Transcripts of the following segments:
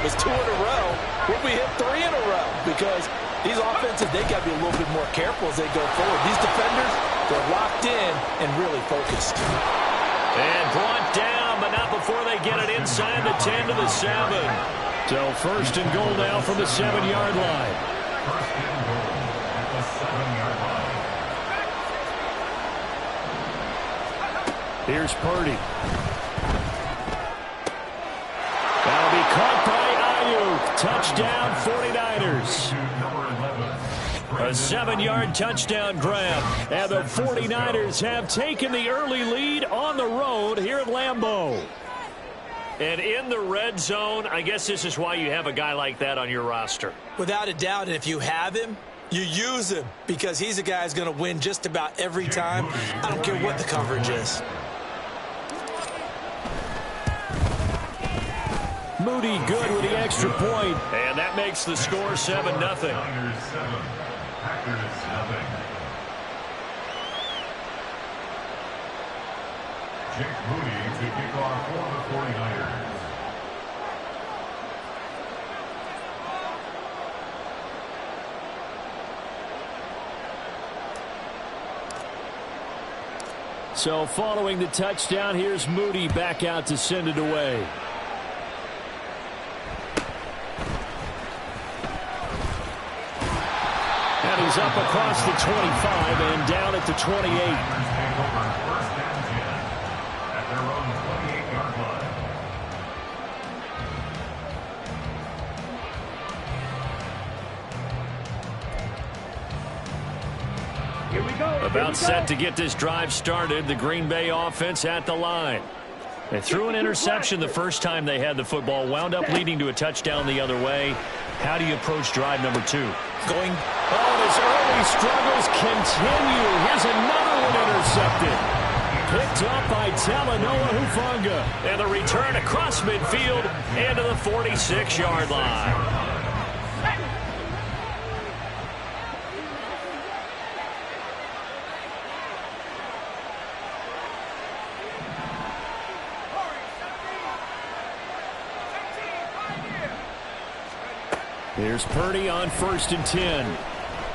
it's 2 in a row. Will we hit 3 in a row? Because these offenses, they got to be a little bit more careful as they go forward. These defenders, they're locked in and really focused. And brought down, but not before they get it inside the 10 to the 7. So first and goal now from the 7-yard line. First and goal at the 7-yard line. Here's Purdy. That'll be caught by Ayuk. Touchdown 49ers. A 7-yard touchdown grab. And the 49ers have taken the early lead on the road here at Lambeau. And in the red zone, I guess this is why you have a guy like that on your roster. Without a doubt, and if you have him, you use him because he's a guy who's going to win just about every time. I don't care what the coverage is. Moody good with the extra point. And that makes the score 7-0. Packers 0. Jake Moody to kick off for the 49ers. So following the touchdown, here's Moody back out to send it away. And he's up across the 25 and down at the 28. About set to get this drive started. The Green Bay offense at the line. They threw an interception the first time they had the football. Wound up leading to a touchdown the other way. How do you approach drive number 2? His early struggles continue. Here's another one intercepted. Picked up by Talanoa Hufanga. And the return across midfield and to the 46-yard line. Here's Purdy on 1st and 10.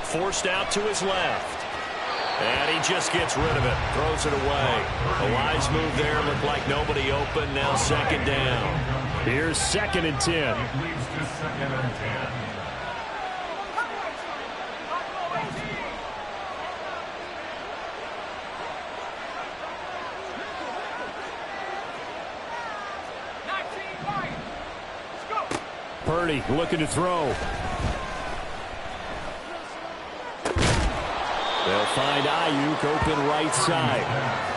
Forced out to his left. And he just gets rid of it. Throws it away. A wise move there. Looked like nobody open. Now 2nd down. Here's 2nd and 10. It leads to 2nd and 10. Purdy looking to throw. They'll find Ayuk open right side.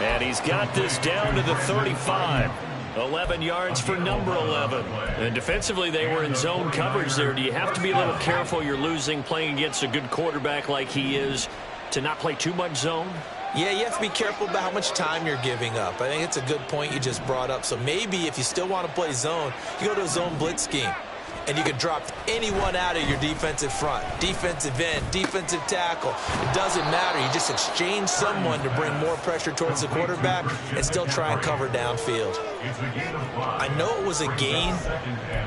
And he's got this down to the 35. 11 yards for number 11. And defensively, they were in zone coverage there. Do you have to be a little careful? You're losing, playing against a good quarterback like he is, to not play too much zone? Yeah, you have to be careful about how much time you're giving up. I think it's a good point you just brought up. So maybe if you still want to play zone, you go to a zone blitz scheme. And you can drop anyone out of your defensive front, defensive end, defensive tackle. It doesn't matter. You just exchange someone to bring more pressure towards the quarterback and still try and cover downfield. I know it was a gain,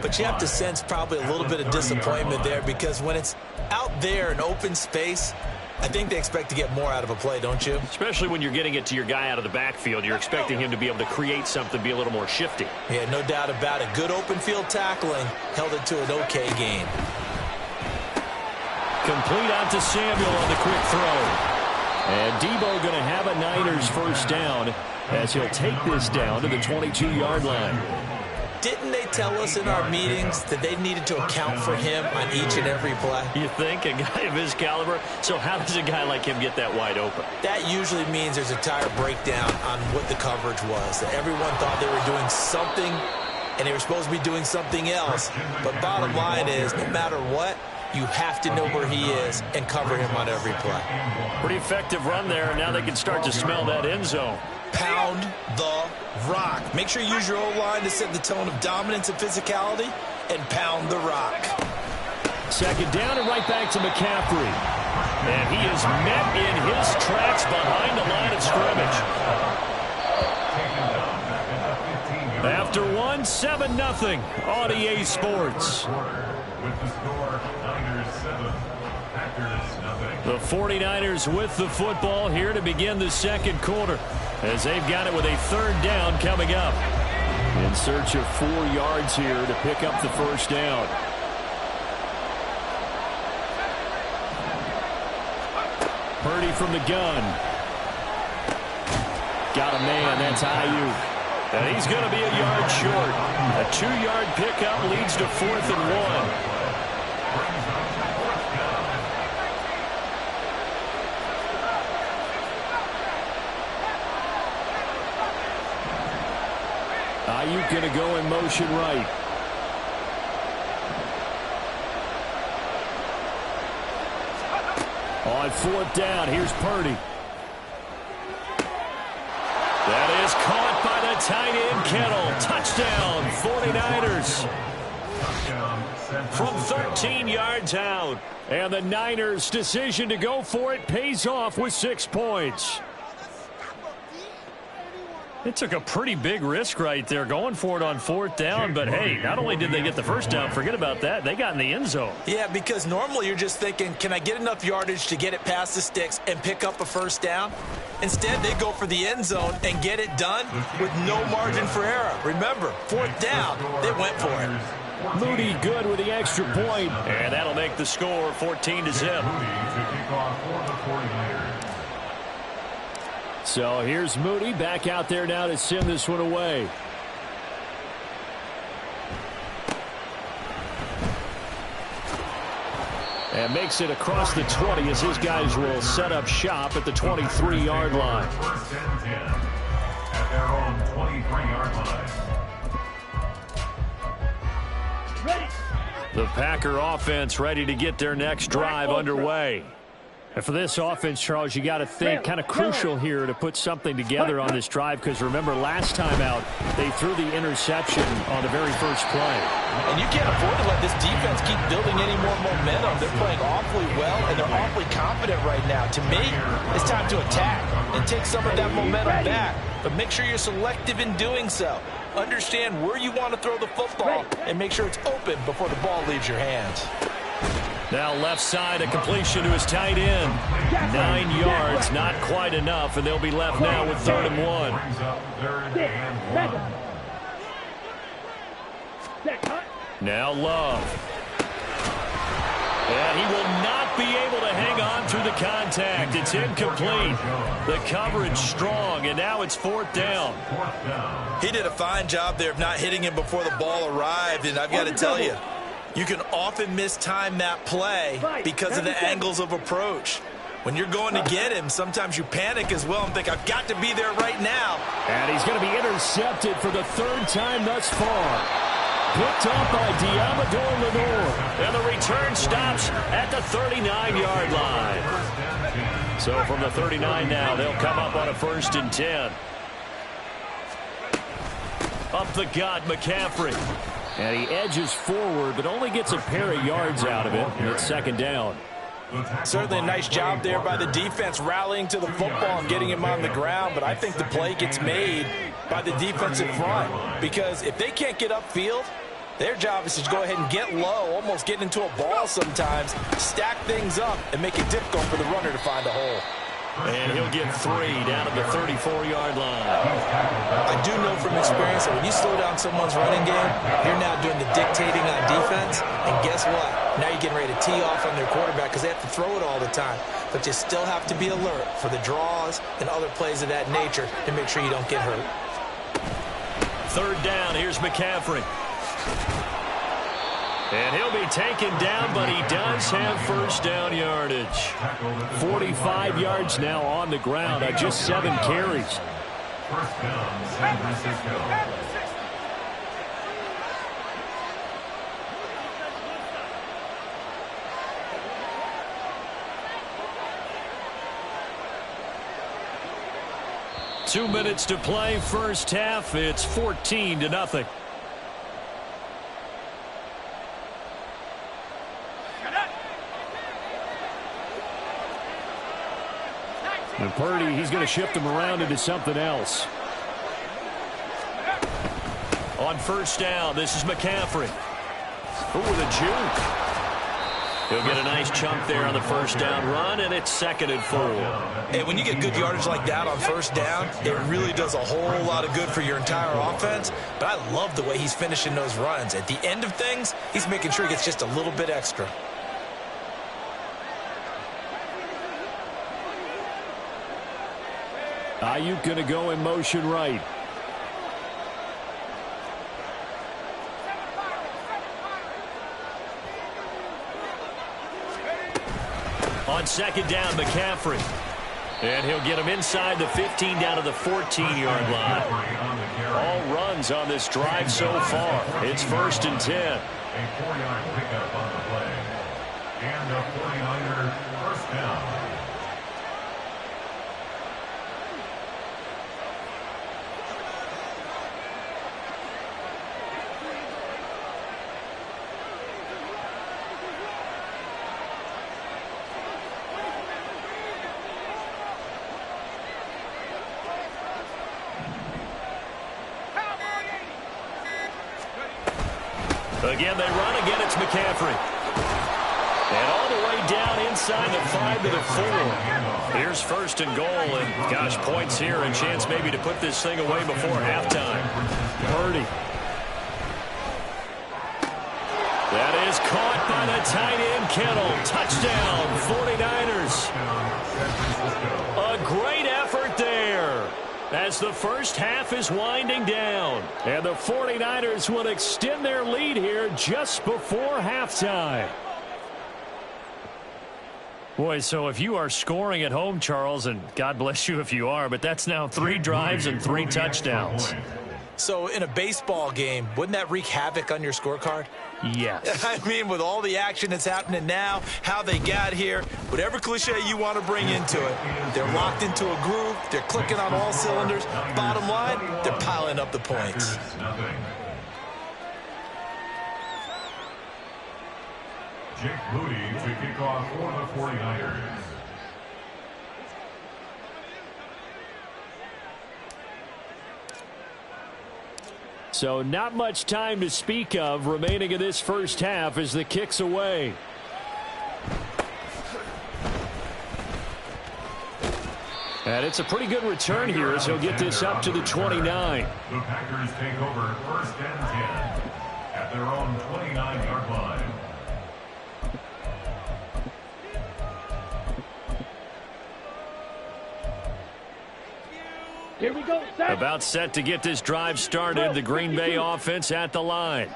but you have to sense probably a little bit of disappointment there because when it's out there in open space, I think they expect to get more out of a play, don't you? Especially when you're getting it to your guy out of the backfield. You're expecting him to be able to create something, be a little more shifty. Yeah, no doubt about it. Good open field tackling held it to an okay gain. Complete out to Samuel on the quick throw. And Debo going to have a Niners first down as he'll take this down to the 22-yard line. Didn't they tell us in our meetings that they needed to account for him on each and every play? You think? A guy of his caliber? So how does a guy like him get that wide open? That usually means there's a tire breakdown on what the coverage was. That everyone thought they were doing something, and they were supposed to be doing something else. But bottom line is, no matter what, you have to know where he is and cover him on every play. Pretty effective run there. Now they can start to smell that end zone. Pound the rock. Make sure you use your O-line to set the tone of dominance and physicality, and pound the rock. 2nd down and right back to McCaffrey. And he is met in his tracks behind the line of scrimmage. After one, 7-0 on EA Sports. With the score, Niners 7, Packers nothing. The 49ers with the football here to begin the second quarter, as they've got it with a third down coming up. In search of 4 yards here to pick up the first down. Purdy from the gun. Got a man, that's Ayuk. And he's going to be a yard short. A 2-yard pickup leads to 4th and 1. Ayuk going to go in motion right. On 4th down, here's Purdy. That is caught by the tight end, Kittle. Touchdown, 49ers. From 13 yards out. And the Niners' decision to go for it pays off with 6 points. It took a pretty big risk right there going for it on 4th down. But, hey, not only did they get the first down, forget about that, they got in the end zone. Yeah, because normally you're just thinking, can I get enough yardage to get it past the sticks and pick up a first down? Instead, they go for the end zone and get it done with no margin for error. Remember, 4th down, they went for it. Moody good with the extra point. And that'll make the score 14-0. So here's Moody back out there now to send this one away. And makes it across the 20 as his guys will set up shop at the 23-yard line. First and 10 at their own 23-yard line. The Packer offense ready to get their next drive underway. And for this offense, Charles, you got to think kind of crucial here to put something together on this drive, because remember last time out they threw the interception on the very first play. And you can't afford to let this defense keep building any more momentum. They're playing awfully well, and they're awfully confident right now. To me, it's time to attack and take some of that momentum back. But make sure you're selective in doing so. Understand where you want to throw the football and make sure it's open before the ball leaves your hands. Now left side, a completion to his tight end. 9 yards, not quite enough, and they'll be left now with 3rd and 1. Now Love. And he will not be able to hang on through the contact. It's incomplete. The coverage strong, and now it's 4th down. He did a fine job there of not hitting him before the ball arrived, and I've got to tell you, you can often mistime that play because of the angles of approach. When you're going to get him, sometimes you panic as well and think, I've got to be there right now. And he's going to be intercepted for the 3rd time thus far. Picked up by Diamador Lenore. And the return stops at the 39-yard line. So from the 39 now, they'll come up on a 1st and 10. Up the gut, McCaffrey. And he edges forward, but only gets a pair of yards out of it. And it's 2nd down. Certainly a nice job there by the defense rallying to the football and getting him on the ground. But I think the play gets made by the defensive front. Because if they can't get upfield, their job is to go ahead and get low, almost get into a ball sometimes, stack things up, and make it difficult for the runner to find a hole. And he'll get 3 down at the 34-yard line. I do know from experience that when you slow down someone's running game, you're now doing the dictating on defense. And guess what? Now you're getting ready to tee off on their quarterback because they have to throw it all the time. But you still have to be alert for the draws and other plays of that nature to make sure you don't get hurt. 3rd down, here's McCaffrey. And he'll be taken down, but he does have 1st down yardage. 45 yards now on the ground on just 7 carries. 1st down, San Francisco. Two minutes to play, first half. It's 14-0. And Purdy, he's going to shift him around into something else. On first down, this is McCaffrey. Ooh, with a juke. He'll get a nice chunk there on the first down run, and it's 2nd and 4. Hey, when you get good yardage like that on first down, it really does a whole lot of good for your entire offense. But I love the way he's finishing those runs. At the end of things, he's making sure he gets just a little bit extra. Ayuk going to go in motion right. On 2nd down, McCaffrey. And he'll get him inside the 15 down to the 14-yard line. All runs on this drive so far. It's 1st and 10. A 4-yard pickup on the play. And a 49er first down. Again, they run. Again, it's McCaffrey. And all the way down inside the 5 to the 4. Here's 1st and goal. And, gosh, points here. A chance maybe to put this thing away before halftime. Purdy. That is caught by the tight end, Kittle. Touchdown, 49ers. A great effort there, as the first half is winding down. And the 49ers will extend their lead here just before halftime. Boy, so if you are scoring at home, Charles, and God bless you if you are, but that's now 3 drives and 3 touchdowns. So in a baseball game, wouldn't that wreak havoc on your scorecard? Yes. I mean, with all the action that's happening now, how they got here, whatever cliche you want to bring into it, they're locked into a groove, they're clicking on all cylinders. Bottom line, they're piling up the points. Jake Moody to kick off for the 49ers. So not much time to speak of remaining in this first half as the kick's away. And it's a pretty good return here as he'll get this up to the 29. The Packers take over 1st and 10 at their own 29-yard line. Here we go. Set. About set to get this drive started. The Green Bay offense at the line.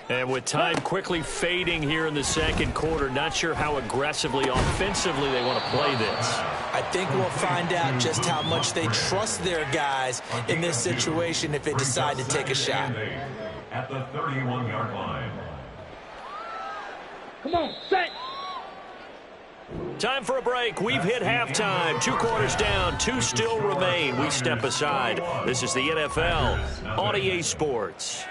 And with time quickly fading here in the 2nd quarter, not sure how aggressively, offensively they want to play this. I think we'll find out just how much they trust their guys in this situation if they decide to take a shot. At the 31-yard line. Come on, set. Time for a break. We've hit halftime. 2 quarters down. 2 still remain. We step aside. This is the NFL on EA Sports.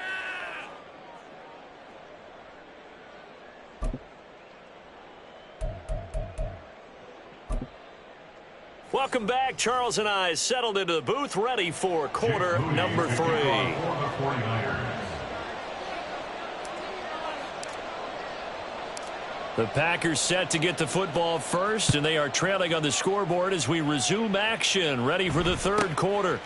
Welcome back. Charles and I settled into the booth, ready for quarter number 3. The Packers set to get the football first, and they are trailing on the scoreboard as we resume action, ready for the 3rd quarter.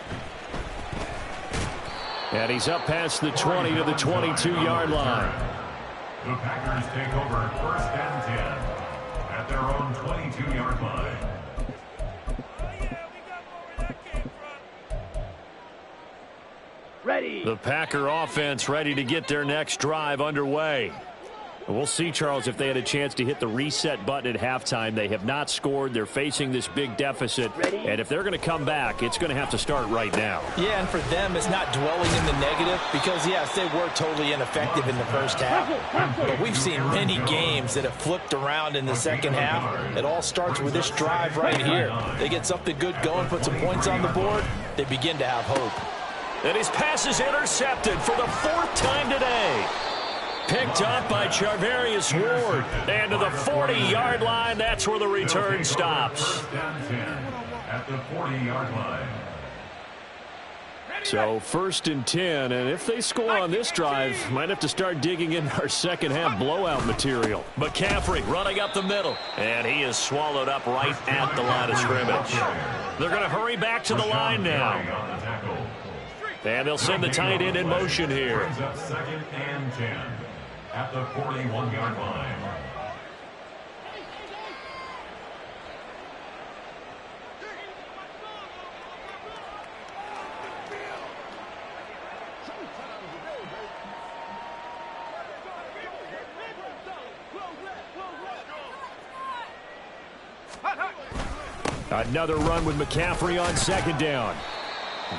And he's up past the 20 to the 22-yard line. The Packers take over 1st and 10 at their own 22-yard line. Ready. The Packer offense ready to get their next drive underway. We'll see, Charles, if they had a chance to hit the reset button at halftime. They have not scored. They're facing this big deficit. And if they're going to come back, it's going to have to start right now. Yeah, and for them, it's not dwelling in the negative because, yes, they were totally ineffective in the first half. But we've seen many games that have flipped around in the second half. It all starts with this drive right here. They get something good going, put some points on the board, they begin to have hope. And his pass is intercepted for the 4th time today. Picked up by Charvarius Ward. And to the 40-yard line, that's where the return stops. At the 40-yard line. So 1st and 10, and if they score on this drive, might have to start digging in our second half blowout material. McCaffrey running up the middle, and he is swallowed up right at the line of scrimmage. They're going to hurry back to the line now. And they'll send the tight end in motion here. 2nd and 10 at the 41-yard line. Another run with McCaffrey on 2nd down.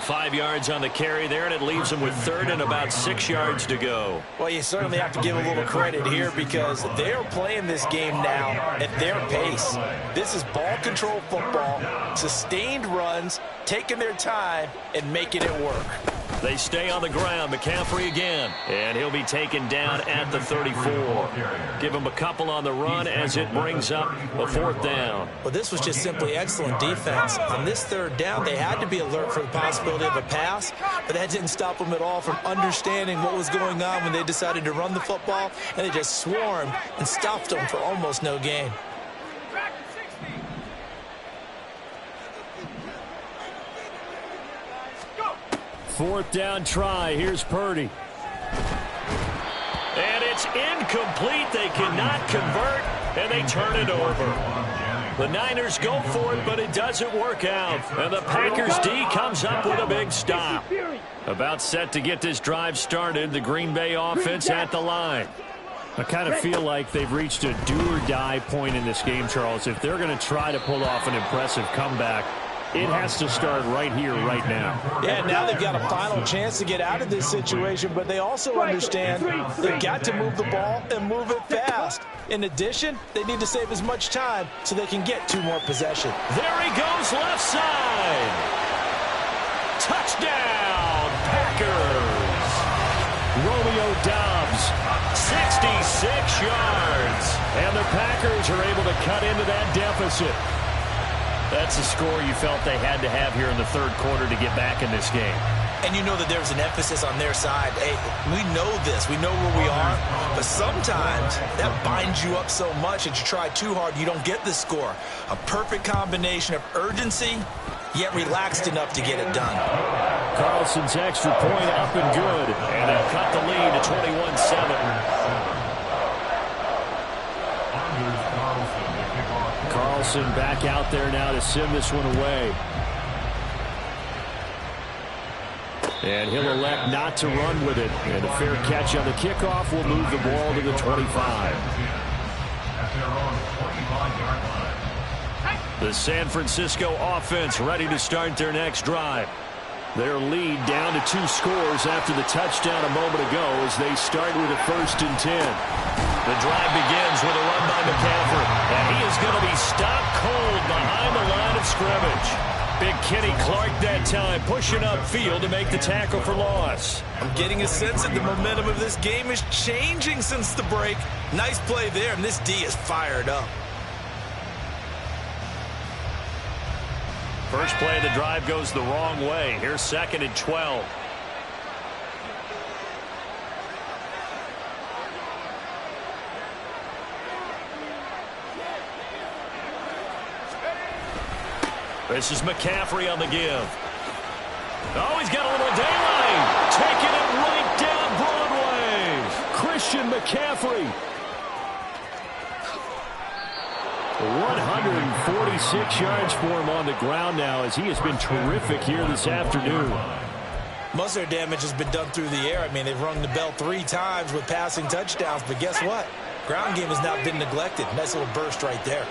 5 yards on the carry there, and it leaves him with 3rd and about 6 yards to go. Well, you certainly have to give a little credit here because they're playing this game now at their pace. This is ball control football, sustained runs, taking their time, and making it work. They stay on the ground. McCaffrey again. And he'll be taken down at the 34. Give him a couple on the run as it brings up a 4th down. Well, this was just simply excellent defense. On this 3rd down, they had to be alert for the possibility of a pass, but that didn't stop them at all from understanding what was going on when they decided to run the football, and they just swarmed and stopped them for almost no gain. 4th down try. Here's Purdy. And it's incomplete. They cannot convert, and they turn it over. The Niners go for it, but it doesn't work out. And the Packers D comes up with a big stop. About set to get this drive started. The Green Bay offense at the line. I kind of feel like they've reached a do-or-die point in this game, Charles. If they're going to try to pull off an impressive comeback, it has to start right here, right now. Yeah, now they've got a final chance to get out of this situation, but they also understand they've got to move the ball and move it fast. In addition, they need to save as much time so they can get 2 more possessions. There he goes, left side. Touchdown, Packers. Romeo Doubs, 66 yards. And the Packers are able to cut into that deficit. That's a score you felt they had to have here in the 3rd quarter to get back in this game. And you know that there's an emphasis on their side. Hey, we know this. We know where we are. But sometimes that binds you up so much that you try too hard, you don't get the score. A perfect combination of urgency, yet relaxed enough to get it done. Carlson's extra point up and good. And they'll cut the lead to 21-7. Carlson back out there now to send this one away. And he'll elect not to run with it. And a fair catch on the kickoff will move the ball to the 25. The San Francisco offense ready to start their next drive. Their lead down to 2 scores after the touchdown a moment ago as they start with a 1st and 10. The drive begins with a run by McCaffrey, and he is going to be stopped cold behind the line of scrimmage. Big Kenny Clark that time pushing upfield to make the tackle for loss. I'm getting a sense that the momentum of this game is changing since the break. Nice play there, and this D is fired up. First play of the drive goes the wrong way. Here's 2nd and 12. This is McCaffrey on the give. Oh, he's got a little daylight. Taking it right down Broadway. Christian McCaffrey. 146 yards for him on the ground now as he has been terrific here this afternoon. Most of their damage has been done through the air. I mean, they've rung the bell 3 times with passing touchdowns, but guess what? Ground game has not been neglected. Nice little burst right there.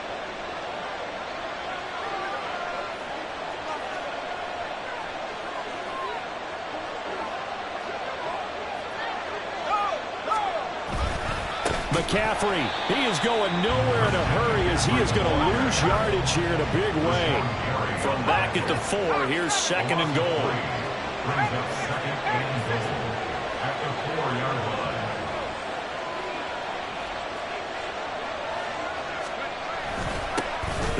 McCaffrey, he is going nowhere in a hurry as he is going to lose yardage here in a big way. From back at the 4, here's 2nd and goal. Brings up 2nd and goal at the 4-yard line.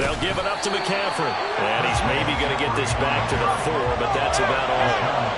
They'll give it up to McCaffrey. And he's maybe going to get this back to the 4, but that's about all.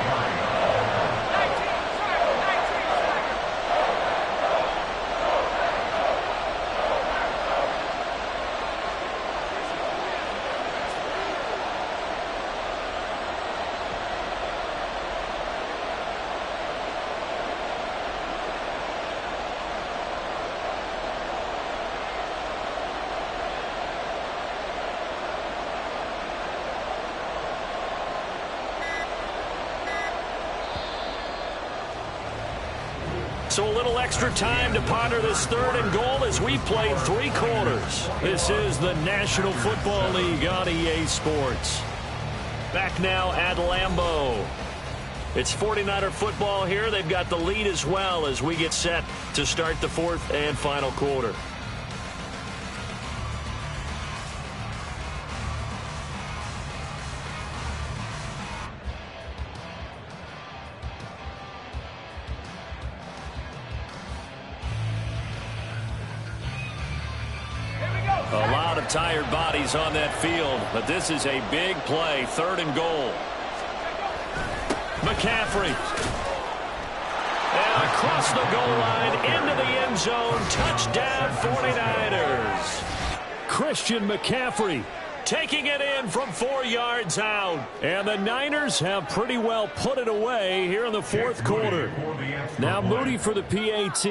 So a little extra time to ponder this 3rd and goal as we played 3 quarters. This is the National Football League on EA Sports. Back now at Lambeau. It's 49er football here. They've got the lead as well as we get set to start the 4th and final quarter. A lot of tired bodies on that field, but this is a big play, 3rd and goal. McCaffrey. And across the goal line, into the end zone, touchdown 49ers. Christian McCaffrey taking it in from 4 yards out. And the Niners have pretty well put it away here in the 4th quarter. Now Moody for the PAT.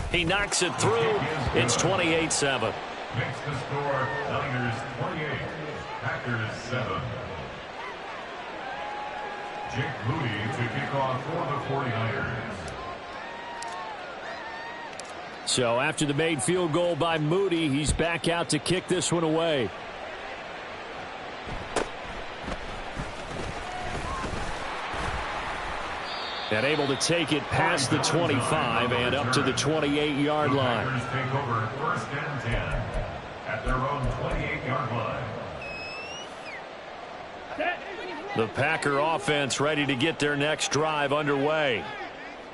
He knocks it through. It's 28-7. Makes the score Niners 28, Packers 7. Jake Moody to kick off for the 49ers. So after the made field goal by Moody, he's back out to kick this one away. And able to take it past the 25 and up to the 28-yard line. The Packers take over 1st and 10 at their own 28-yard line. The Packer offense ready to get their next drive underway.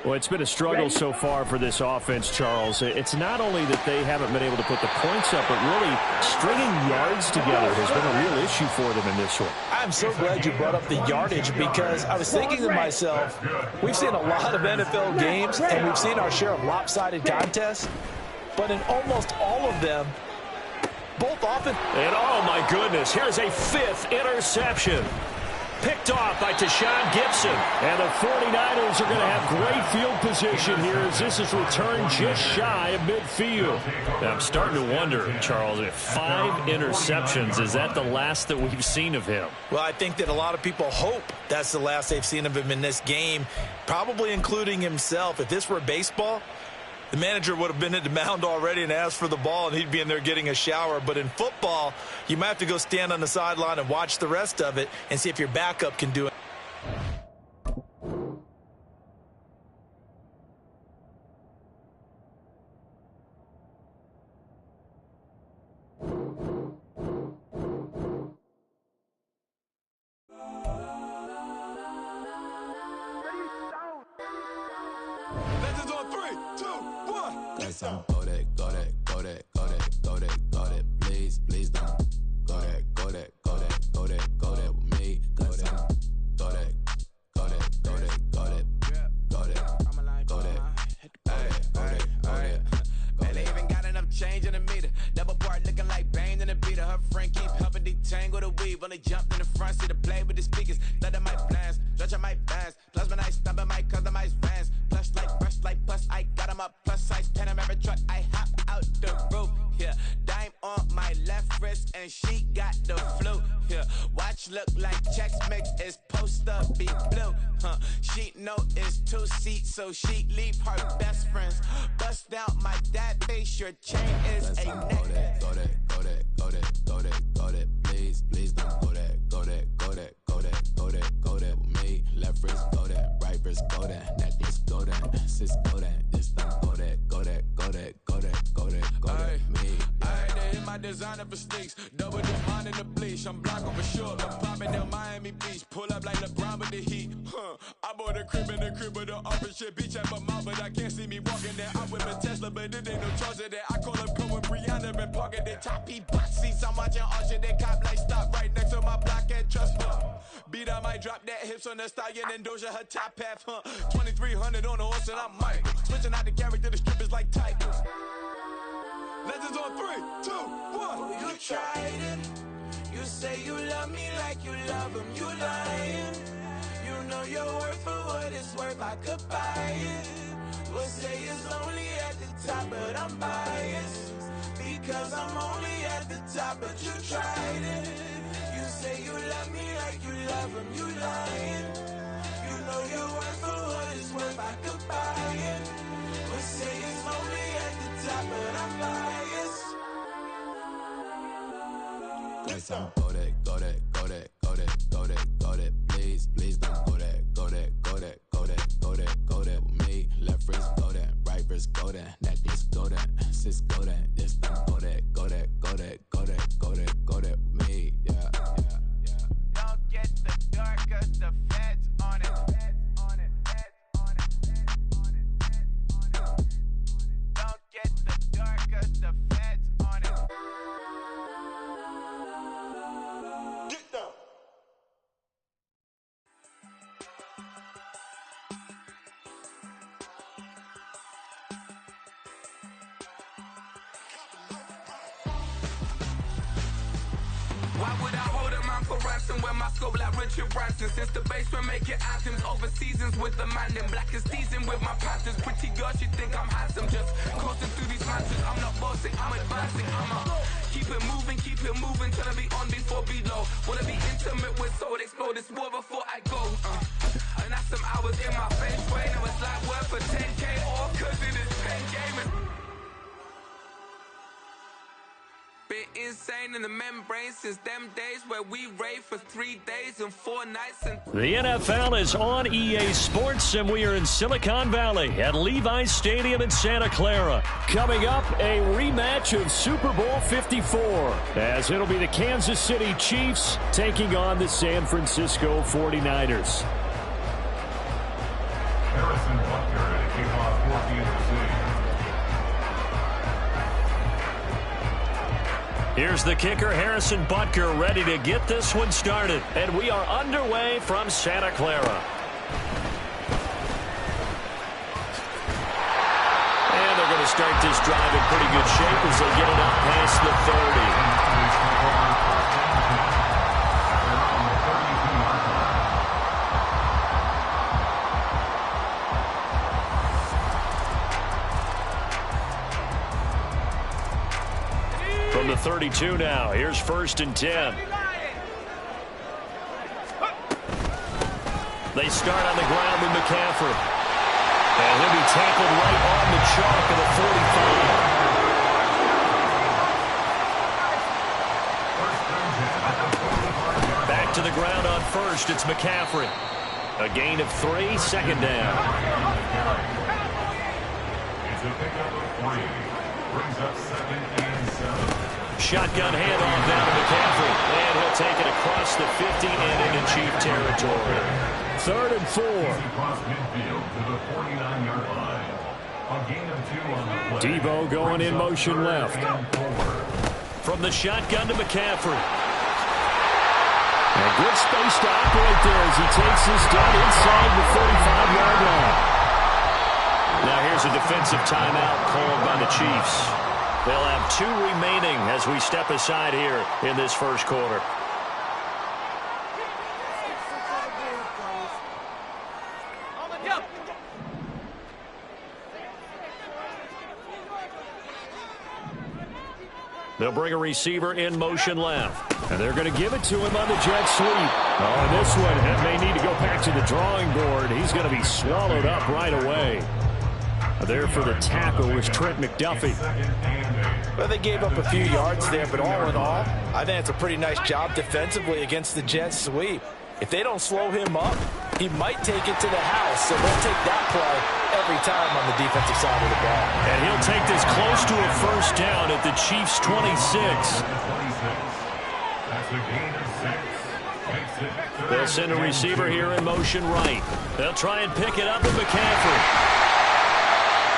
Well, it's been a struggle so far for this offense, Charles. It's not only that they haven't been able to put the points up, but really stringing yards together has been a real issue for them in this one. I'm so glad you brought up the yardage because I was thinking to myself, we've seen a lot of NFL games and we've seen our share of lopsided contests, but in almost all of them, both offense. And oh my goodness, here's a 5th interception. Picked off by Tashawn Gibson. And the 49ers are going to have great field position here as this is returned just shy of midfield. Now, I'm starting to wonder, Charles, if 5 interceptions, is that the last that we've seen of him? Well, I think that a lot of people hope that's the last they've seen of him in this game, probably including himself. If this were baseball, the manager would have been at the mound already and asked for the ball, and he'd be in there getting a shower. But in football, you might have to go stand on the sideline and watch the rest of it and see if your backup can do it. Go that, go that, go that, go that, go that, go that, please, please don't. Go that, go that, go that, go that, go that with me. Go that, go that, go that, go that, go that, go that, go that, go that. Man, they even got enough change in the meter. Double part looking like Bane in the beater. Her friend keep helping detangle the weave. Only jumped in the front seat to play with the speakers. Let them might blast, stretch my fast. Plus when I stop at my customized fans. Plush like brush like plus I got them up plus size Panamera truck. I hop out the roof. Yeah, dime on my left wrist and she got the flu. Yeah, watch look like checks mix is supposed to be blue. She know it's 2 seats, so she leave her best friends. Bust down my dad face. Your chain is a neck. Go that, go that, go that, go that, go that. Please, please don't go that, go that, go that, go that, go that, go that with me. Left wrist go that, right wrist go that, necklace go that, sis go that, this don't go that, go that, go that, go that, go that, go that, me. I had to hit my designer for sneaks, double the mind in the bleach. I'm block over short, I'm popping down Miami Beach, pull up like LeBron with the heat. I bought with a crib in the crib with the office shit. Beach at my mouth, but I can't see me walking there. I'm with my Tesla, but it ain't no charger there. I call up Cohen, Brianna, and parking there. Top P bus seats, I'm watching all shit. They cop like stop right next to my block and trust me. Beat, I might drop that hips on the stallion and Doja her top half, 2300 on the horse and I'm Mike. Switching out the character, the strippers like Tigers. Legends on 3, 2, 1. You tried it. You say you love me like you love him. You lying. You know your worth for what it's worth. I could buy it. We'll say it's lonely at the top, but I'm biased because I'm only at the top. But you tried it. You say you love me like you love him. You lying. You know your worth for what it's worth. I could buy it. We'll say it's lonely at the top, but I'm biased. Cause I'm go that, go that, go that, go that, go that, go that. Please, please don't go that, go that, go that, go that, go that, go that with me. Left wrist go that, right wrist go that, necklace go that, sis go that, this don't go that, go that, go that, go that, go that, go that with me. Yeah, yeah, yeah. Don't get the dark cause the feds on it. Feds on it, feds on it, feds on it, feds on it. Don't get the dark cause the feds on it. Get down. Why would I hold a man for ransom when my scope like Richard Branson? Since the basement making anthems over seasons with the man in black is teasing with my patterns. Pretty girls, you think I'm handsome, just coasting through these mansions. I'm not bossing, I'm advancing. Keep it moving, trying to be on before below. Wanna be intimate with soul, explode this war before I go. And that's some hours in my feng shui. Now it's like work for 10K, all cause it is pen gaming. Been insane in the membrane since them days where we raved for 3 days and 4 nights. And The NFL is on EA Sports, and we are in Silicon Valley at Levi's Stadium in Santa Clara. Coming up, a rematch of Super Bowl 54, as it'll be the Kansas City Chiefs taking on the San Francisco 49ers. Harrison Butker to kick off for Kansas City. Here's the kicker, Harrison Butker, ready to get this one started. And we are underway from Santa Clara. And they're going to start this drive in pretty good shape as they get it up past the 30. From the 32 now, here's 1st and 10. They start on the ground with McCaffrey. And he'll be tackled right on the chalk of the 45. Back to the ground on 1st, it's McCaffrey. A gain of 3, 2nd down. It's a pickup of 3. Brings up 2nd and 7. Shotgun handoff down to McCaffrey. And he'll take it across the 50 and into Chief territory. 3rd and 4. Across midfield to the 49-yard line. A gain of 2 on the play. Debo going in motion left. From the shotgun to McCaffrey. And good space to operate there as he takes this down inside the 45-yard line. Now here's a defensive timeout called by the Chiefs. They'll have 2 remaining as we step aside here in this first quarter. They'll bring a receiver in motion left. And they're going to give it to him on the jet sweep. Oh, and this one may need to go back to the drawing board. He's going to be swallowed up right away. There for the tackle was Trent McDuffie. Well, they gave up a few yards there, but all in all, I think it's a pretty nice job defensively against the jet sweep. If they don't slow him up, he might take it to the house. So they'll take that play every time on the defensive side of the ball. And he'll take this close to a 1st down at the Chiefs' 26. That's a gain of 6. Makes it They'll send a receiver here in motion right. They'll try and pick it up with McCaffrey.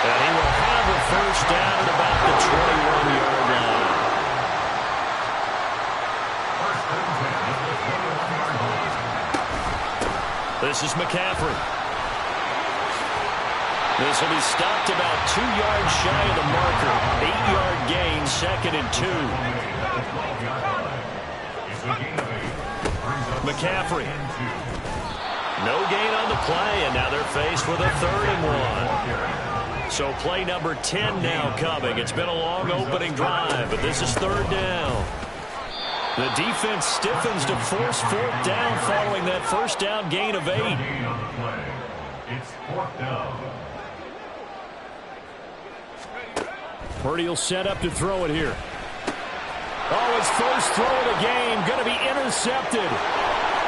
And he will have a first down at about the 21-yard line. This is McCaffrey. This will be stopped about 2 yards shy of the marker. 8-yard gain, 2nd and 2. McCaffrey. No gain on the play, and now they're faced with a 3rd and 1. So play number 10 now coming. It's been a long opening drive, but this is 3rd down. The defense stiffens to force 4th down following that first down gain of 8. It's 4th down. Purdy will set up to throw it here. Oh, his first throw of the game going to be intercepted.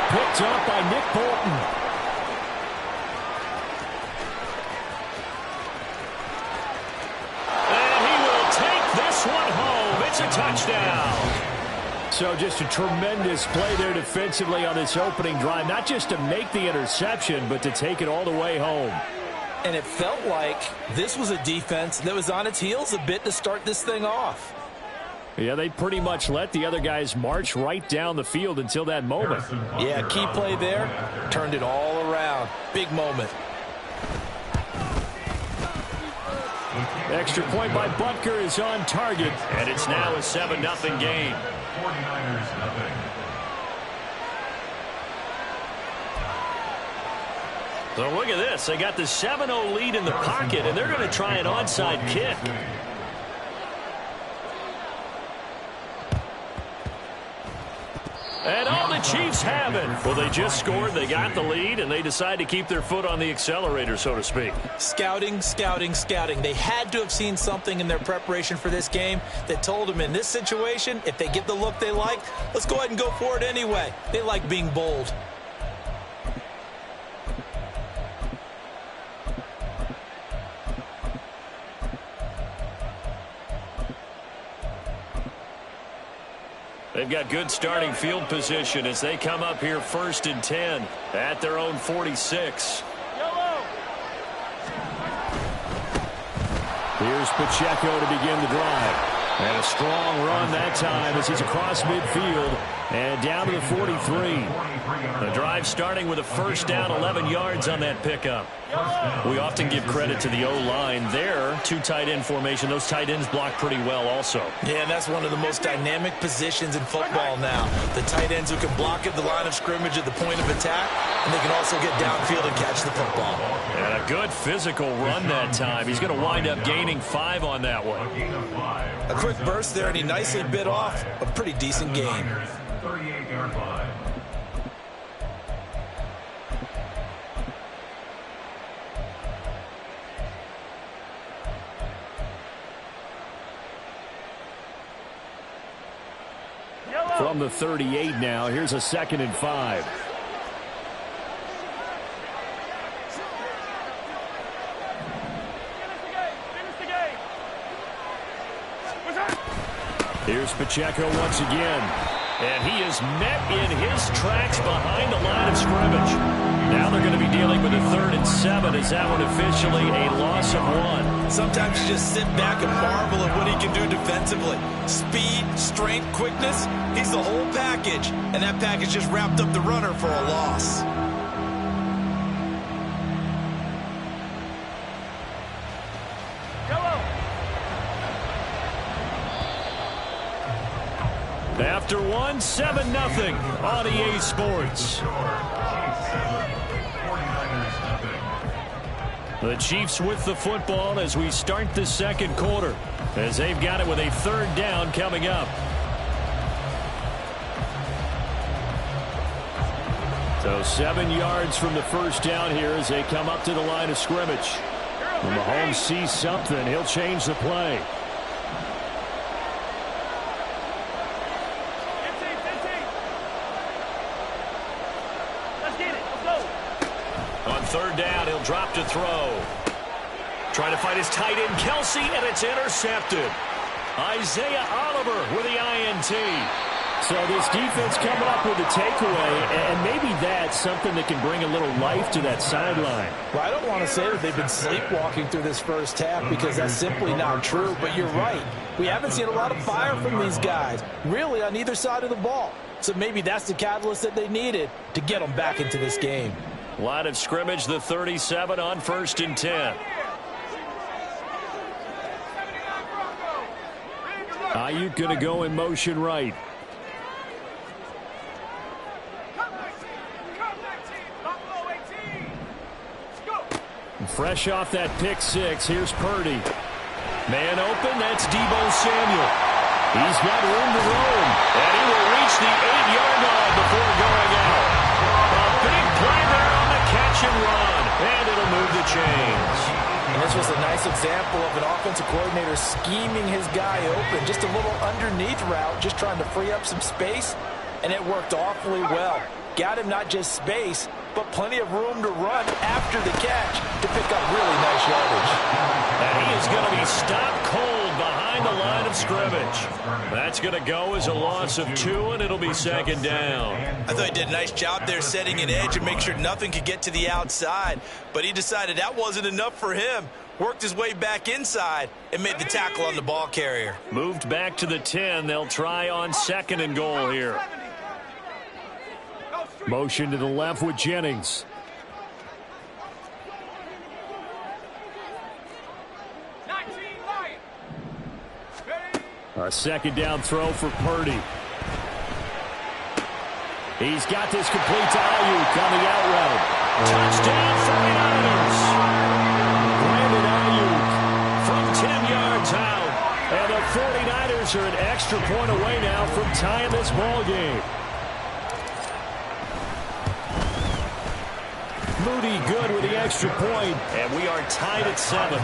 Picked up by Nick Bolton. And he will take this one home. It's a touchdown. So just a tremendous play there defensively on this opening drive. Not just to make the interception, but to take it all the way home. And it felt like this was a defense that was on its heels a bit to start this thing off. Yeah, they pretty much let the other guys march right down the field until that moment. Yeah, key play there. Turned it all around. Big moment. Extra point by Butker is on target, and it's now a 7-0 game. 49ers nothing. So look at this. They got the 7-0 lead in the pocket, and they're going to try an onside kick. And all the Chiefs have it. Well, they just scored, they got the lead, and they decide to keep their foot on the accelerator, so to speak. Scouting, scouting, scouting. They had to have seen something in their preparation for this game that told them in this situation, if they get the look they like, let's go ahead and go for it anyway. They like being bold. They've got good starting field position as they come up here 1st and 10 at their own 46. Here's Pacheco to begin the drive. And a strong run that time as he's across midfield and down to the 43. The drive starting with a first down, 11 yards on that pickup. We often give credit to the O-line there. 2 tight end formation. Those tight ends block pretty well also. Yeah, and that's one of the most dynamic positions in football now. The tight ends who can block at the line of scrimmage at the point of attack, and they can also get downfield and catch the football. And a good physical run that time. He's going to wind up gaining 5 on that one. A quick burst there, and he nicely bit off a pretty decent gain. 38-yard line. From the 38 now, here's a 2nd and 5. Here's Pacheco once again. And he is met in his tracks behind the line of scrimmage. Now they're going to be dealing with a 3rd and 7 as that one officially a loss of 1. Sometimes you just sit back and marvel at what he can do defensively. Speed, strength, quickness, he's the whole package. And that package just wrapped up the runner for a loss. After 1, 7-0 on EA Sports. The Chiefs with the football as we start the 2nd quarter, as they've got it with a 3rd down coming up. So 7 yards from the first down here as they come up to the line of scrimmage. When Mahomes sees something, he'll change the play. On 3rd down, he'll drop to throw. Trying to find his tight end, Kelsey, and it's intercepted. Isaiah Oliver with the INT. So this defense coming up with a takeaway, and maybe that's something that can bring a little life to that sideline. Well, I don't want to say that they've been sleepwalking through this first half because that's simply not true, but you're right. We haven't seen a lot of fire from these guys, really, on either side of the ball. So maybe that's the catalyst that they needed to get them back into this game. Line of scrimmage, the 37 on 1st and 10. Ayuk going to go in motion right. Fresh off that pick six, here's Purdy. Man open, that's Deebo Samuel. He's got room to roam, and he will reach the 8-yard line before going out. A big play there on the catch and run, and it'll move the chains. And this was a nice example of an offensive coordinator scheming his guy open. Just a little underneath route, just trying to free up some space, and it worked awfully well. Got him not just space, but plenty of room to run after the catch to pick up really nice yardage. And he is going to be stopped cold behind the line of scrimmage. That's going to go as a loss of 2, and it'll be 2nd down. I thought he did a nice job there setting an edge and make sure nothing could get to the outside. But he decided that wasn't enough for him. Worked his way back inside and made the tackle on the ball carrier. Moved back to the 10. They'll try on 2nd and goal here. Motion to the left with Jennings. A 2nd down throw for Purdy. He's got this complete to Ayuk on the out route. Touchdown 49ers. Brandon Ayuk from 10 yards out. And the 49ers are an extra point away now from tying this ball game. Moody good with the extra point, and we are tied at 7.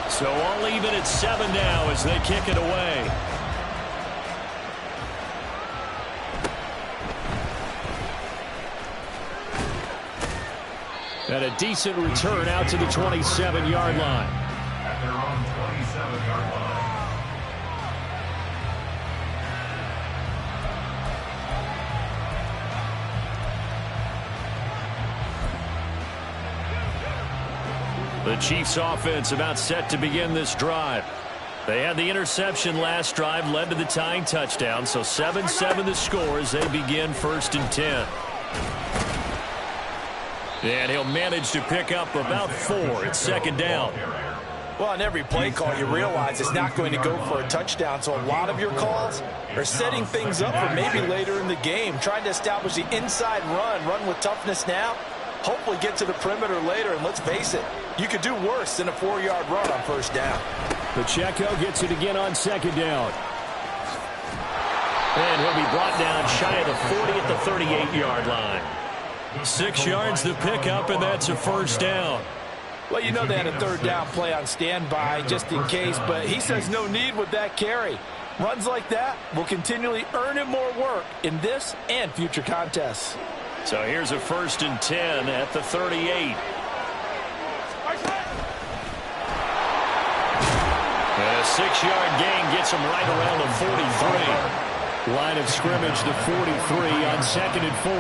So all even at 7 now as they kick it away. And a decent return out to the 27-yard line. At their own 27-yard line. The Chiefs offense about set to begin this drive. They had the interception last drive, led to the tying touchdown, so 7-7 the score as they begin 1st and 10. And he'll manage to pick up about 4 at 2nd down. Well, on every play call, you realize it's not going to go for a touchdown. So a lot of your calls are setting things up for maybe later in the game, trying to establish the inside run with toughness now, hopefully get to the perimeter later. And let's face it, you could do worse than a 4-yard run on 1st down. Pacheco gets it again on 2nd down. And he'll be brought down shy of the 40 at the 38-yard line. 6 yards the pickup, and that's a 1st down. Well, you know they had a 3rd down play on standby just in case, but he says no need with that carry. Runs like that will continually earn him more work in this and future contests. So here's a 1st and 10 at the 38. And a 6-yard gain gets him right around the 43. Line of scrimmage, the 43 on 2nd and 4.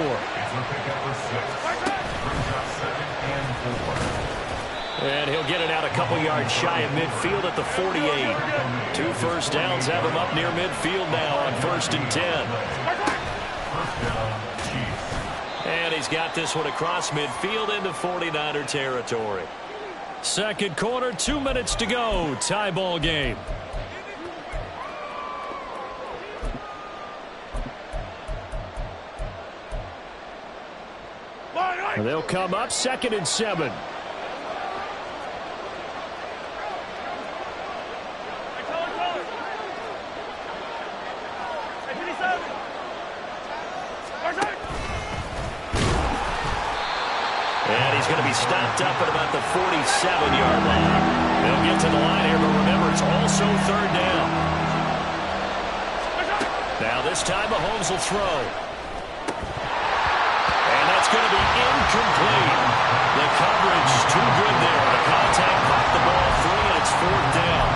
And he'll get it out a couple yards shy of midfield at the 48. 2 1st downs have him up near midfield now on 1st and 10. And he's got this one across midfield into 49er territory. 2nd quarter, 2 minutes to go. Tie ball game. They'll come up 2nd and 7. And he's going to be stopped up at about the 47-yard line. They'll get to the line here, but remember, it's also 3rd down. Now this time Mahomes will throw. And that's going to be incomplete. The coverage too good there. The contact popped the ball free, and it's 4th down.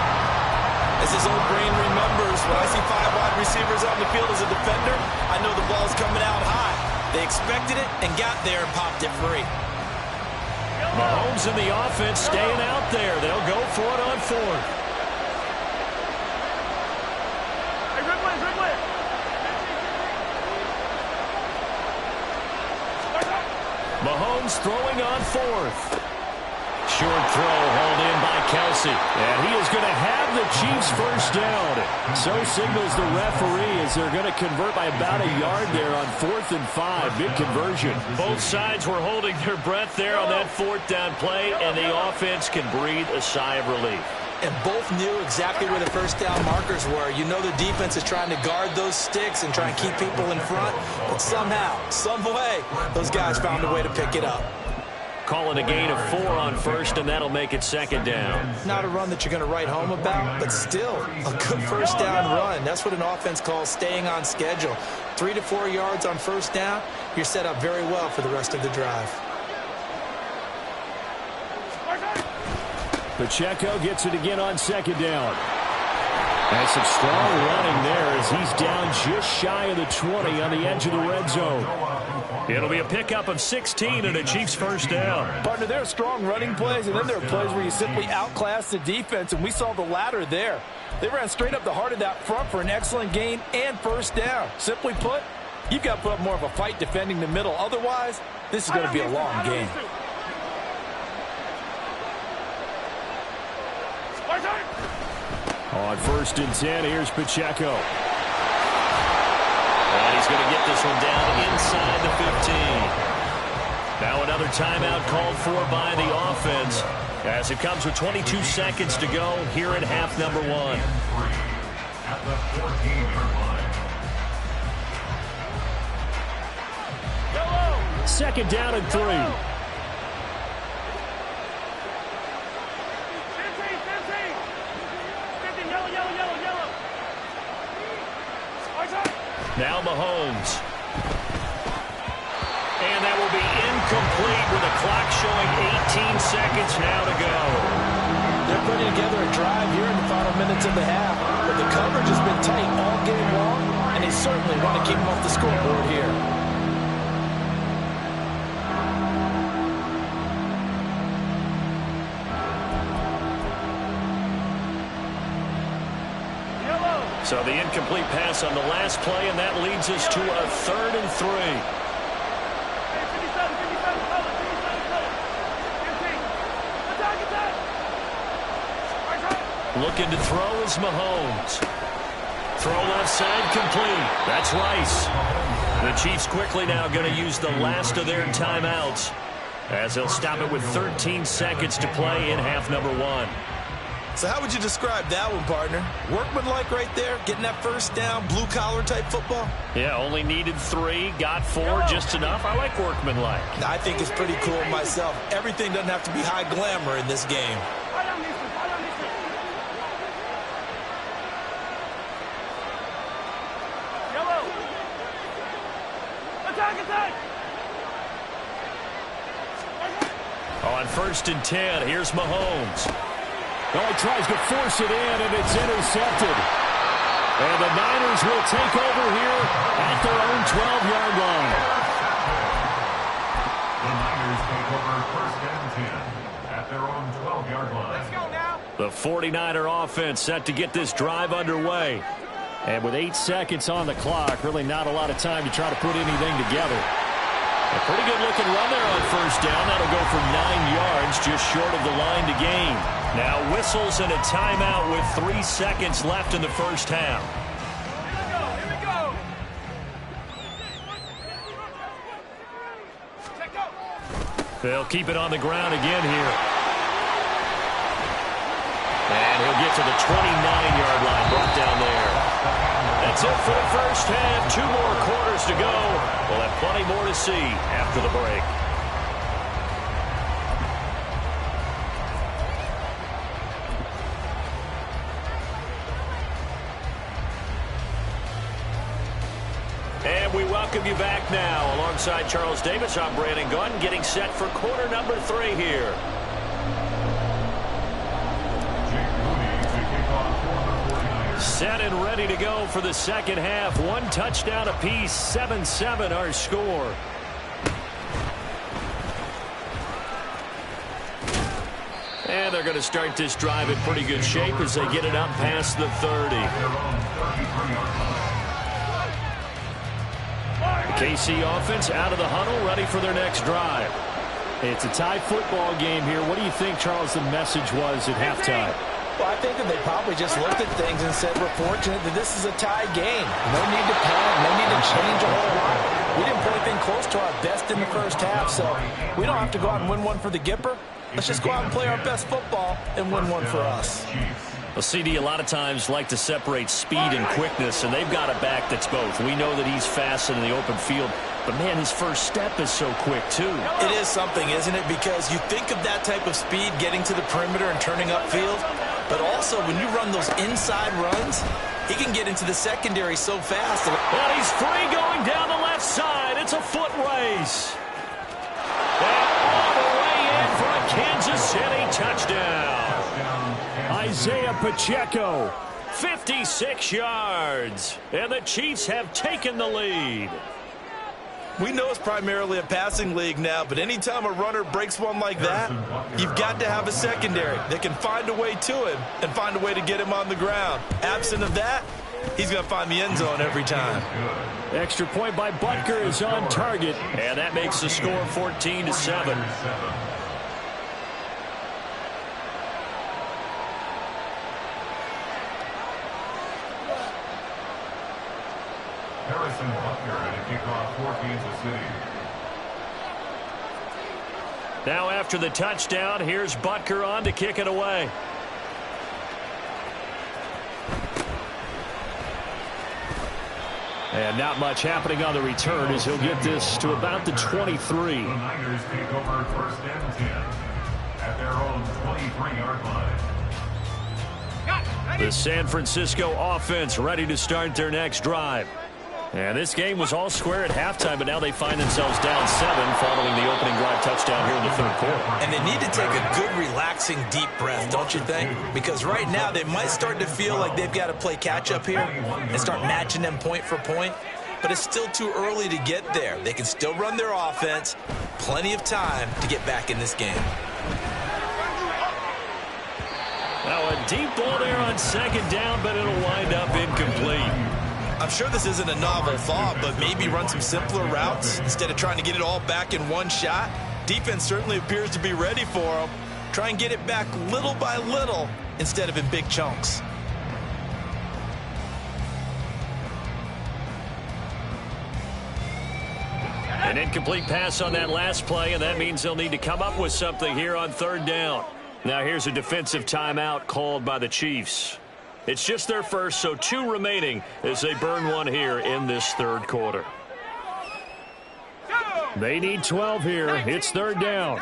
As his old brain remembers, when I see 5 wide receivers on the field as a defender, I know the ball's coming out high. They expected it and got there and popped it free. Mahomes and the offense staying out there. They'll go for it on 4th. Mahomes throwing on 4th. Short throw hauled in by Kelsey. And he is going to have the Chiefs first down. So signals the referee as they're going to convert by about a yard there on 4th and 5. Big conversion. Both sides were holding their breath there on that 4th down play, and the offense can breathe a sigh of relief. And both knew exactly where the first down markers were. You know the defense is trying to guard those sticks and try and keep people in front. But somehow, some way, those guys found a way to pick it up. Calling a gain of 4 on 1st, and that'll make it 2nd down. Not a run that you're going to write home about, but still a good first down run. That's what an offense calls staying on schedule. 3 to 4 yards on first down, you're set up very well for the rest of the drive. Pacheco gets it again on 2nd down. And some strong running there as he's down just shy of the 20 on the edge of the red zone. It'll be a pickup of 16 and a Chiefs first down. Partner, there are strong running plays, and then there are plays where you simply outclass the defense, and we saw the latter there. They ran straight up the heart of that front for an excellent gain and first down. Simply put, you've got to put up more of a fight defending the middle. Otherwise, this is going to be a long game. On 1st and 10, here's Pacheco. And he's going to get this one down inside the 15. Now another timeout called for by the offense as it comes with 22 seconds to go here in half number 1. At the 14-yard line. 2nd down and 3. Now Mahomes. And that will be incomplete with the clock showing 18 seconds now to go. They're putting together a drive here in the final minutes of the half, but the coverage has been tight all game long, and they certainly want to keep them off the scoreboard here. So the incomplete pass on the last play, and that leads us to a 3rd and 3. Looking to throw is Mahomes. Throw left side complete. That's Rice. The Chiefs quickly now going to use the last of their timeouts as they'll stop it with 13 seconds to play in half number 1. So how would you describe that one, partner? Workmanlike right there, getting that first down, blue-collar type football? Yeah, only needed 3, got 4, just enough. I like workmanlike. I think it's pretty cool myself. Everything doesn't have to be high glamour in this game. On 1st and 10, here's Mahomes. Oh, he tries to force it in, and it's intercepted. And the Niners will take over here at their own 12-yard line. The Niners take over 1st and 10 at their own 12-yard line. Let's go now. The 49er offense set to get this drive underway. And with 8 seconds on the clock, really not a lot of time to try to put anything together. A pretty good-looking run there on first down. That'll go for 9 yards, just short of the line to gain. Now whistles and a timeout with 3 seconds left in the first half. Here we go. They'll keep it on the ground again here. And he'll get to the 29-yard line, brought down there. That's it for the first half. 2 more quarters to go. We'll have plenty more to see after the break. alongside Charles Davis. I'm Brandon Gunn, getting set for quarter number 3 here. Set and ready to go for the second half. 1 touchdown apiece, 7-7 our score. And they're going to start this drive in pretty good shape as they get it up past the 30. The KC offense out of the huddle, ready for their next drive. It's a tie football game here. What do you think, Charles, the message was at halftime? Well, I think that they probably just looked at things and said, we're fortunate that this is a tie game. No need to panic, no need to change a whole lot. We didn't play anything close to our best in the first half, so we don't have to go out and win one for the Gipper. Let's just go out and play our best football and win one for us. Well, CD, a lot of times like to separate speed and quickness, and they've got a back that's both. We know that he's fast in the open field, but, man, his first step is so quick, too. It is something, isn't it? Because you think of that type of speed getting to the perimeter and turning upfield, but also when you run those inside runs, he can get into the secondary so fast. And he's free going down the left side. It's a foot race. And all the way in for a Kansas City touchdown. Isaiah Pacheco, 56 yards. And the Chiefs have taken the lead. We know it's primarily a passing league now, but anytime a runner breaks one like that, you've got to have a secondary that can find a way to him and find a way to get him on the ground. Absent of that, he's going to find the end zone every time. Extra point by Butker is on target, and that makes the score 14-7. Harrison Butker at a kickoff for Kansas City. Now after the touchdown, here's Butker on to kick it away. And not much happening on the return as he'll get this to about the 23. The Niners take over first and 10 at their own 23-yard line. The San Francisco offense ready to start their next drive. And this game was all square at halftime, but now they find themselves down 7 following the opening drive touchdown here in the third quarter. And they need to take a good, relaxing, deep breath, don't you think? Because right now they might start to feel like they've got to play catch-up here and start matching them point for point. But it's still too early to get there. They can still run their offense. Plenty of time to get back in this game. Now a deep ball there on second down, but it'll wind up incomplete. I'm sure this isn't a novel thought, but maybe run some simpler routes instead of trying to get it all back in one shot. Defense certainly appears to be ready for them. Try and get it back little by little instead of in big chunks. An incomplete pass on that last play, and that means they'll need to come up with something here on third down. Now here's a defensive timeout called by the Chiefs. It's just their first, so 2 remaining as they burn one here in this third quarter. They need 12 here. It's third down.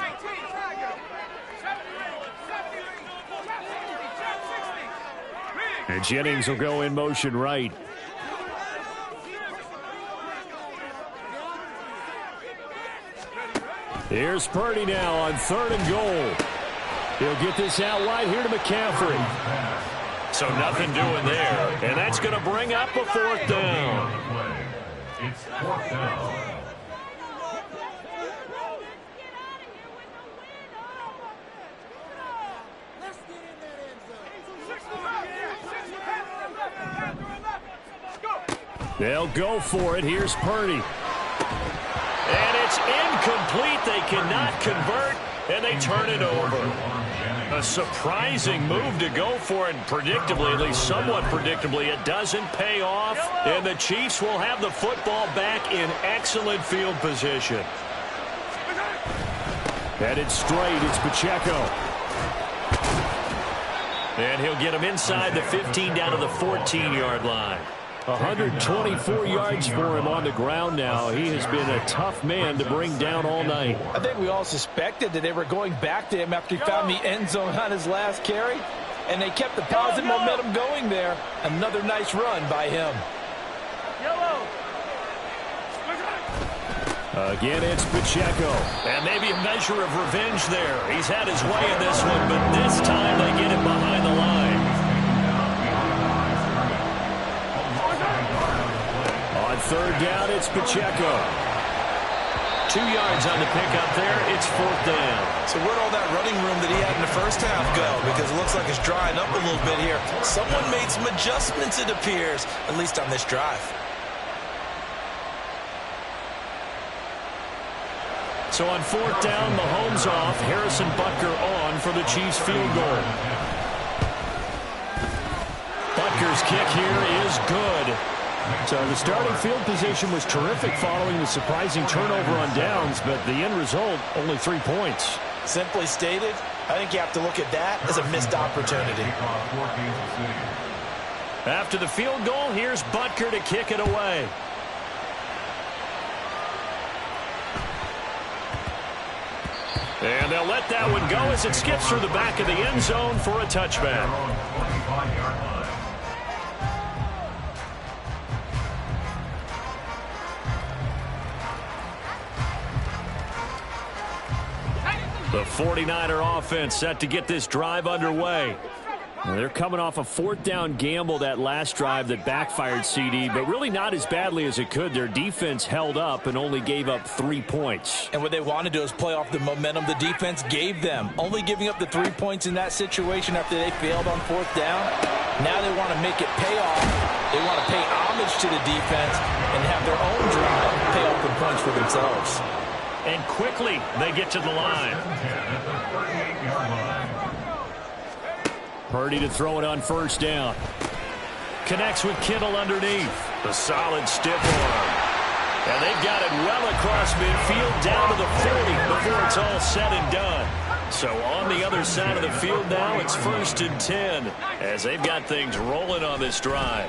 And Jennings will go in motion right. Here's Purdy now on 3rd and goal. He'll get this out wide here to McCaffrey. So nothing doing there. And that's going to bring up a 4th down. It's 4th down. They'll go for it. Here's Purdy. And it's incomplete. They cannot convert, and they turn it over. A surprising move to go for it, predictably, at least somewhat predictably. It doesn't pay off, and the Chiefs will have the football back in excellent field position. Headed straight, it's Pacheco. And he'll get him inside the 15 down to the 14-yard line. 124 yards for him on the ground now. He has been a tough man to bring down all night. I think we all suspected that they were going back to him after he found the end zone on his last carry, and they kept the positive momentum going there. Another nice run by him. Again, it's Pacheco. And maybe a measure of revenge there. He's had his way in this one, but this time they get him behind the line. On third down, it's Pacheco. 2 yards on the pickup there. It's fourth down. So where'd all that running room that he had in the first half go? Because it looks like it's drying up a little bit here. Someone made some adjustments, it appears, at least on this drive. So on fourth down, Mahomes off, Harrison Butker on for the Chiefs field goal. Butker's kick here is good. So the starting field position was terrific following the surprising turnover on downs, but the end result, only 3 points. Simply stated, I think you have to look at that as a missed opportunity. After the field goal, here's Butker to kick it away. And they'll let that one go as it skips through the back of the end zone for a touchback. The 49er offense set to get this drive underway. They're coming off a fourth down gamble that last drive that backfired, CD, but really not as badly as it could. Their defense held up and only gave up 3 points. And what they want to do is play off the momentum the defense gave them. Only giving up the 3 points in that situation after they failed on fourth down. Now they want to make it pay off. They want to pay homage to the defense and have their own drive pay off the points for themselves. And quickly they get to the line. Purdy to throw it on first down. Connects with Kittle underneath. The solid stiff arm. And they've got it well across midfield down to the 40 before it's all said and done. So on the other side of the field now, it's 1st and 10 as they've got things rolling on this drive.